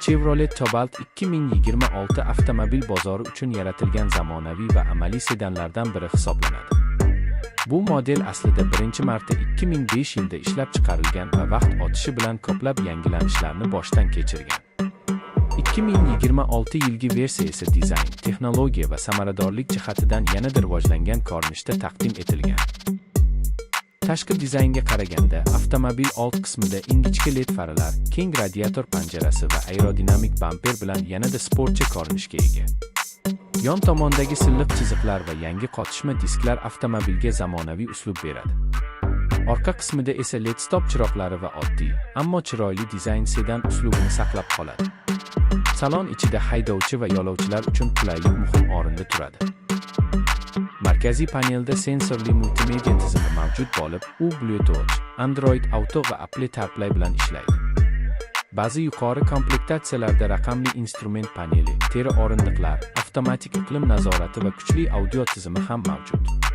Chevrolet Cobalt 2026 avtomobil bozori uchun yaratilgan zamonaviy va amaliy sedanlardan biri hisoblanadi. Bu model aslida birinchi marta 2005 yilda ishlab chiqarilgan va vaqt o'tishi bilan ko'plab yangilanishlarni boshdan kechirgan. 2026 yilgi versiya esa dizayn, texnologiya va samaradorlik jihatidan yanada rivojlangan ko'rinishda taqdim etilgan. Tashqi dizaynga qaraganda, avtomobil old qismida ingichka LED farlar, keng radiator panjarasi va aerodinamik bamper bilan yanada sportcha ko'rinishga ega. Yon tomondagi silliq chiziqlar va yangi qotishma disklar avtomobilga zamonaviy uslub beradi. Orqa qismida esa LED stop chiroqlari va oddiy, ammo chiroyli dizayn sedan uslubini saqlab qoladi. Salon ichida haydovchi va yo'lovchilar uchun qulaylik muhim o'rinda turadi. Markaziy panelda sensorli multimedia tizimi mavjud bo'lib, u Bluetooth, Android Auto va Apple CarPlay bilan ishlaydi. Ba'zi yuqori komplektatsiyalarda raqamli instrument paneli, teri o'rindiqlar, avtomatik iqlim nazorati va kuchli audio tizimi ham mavjud.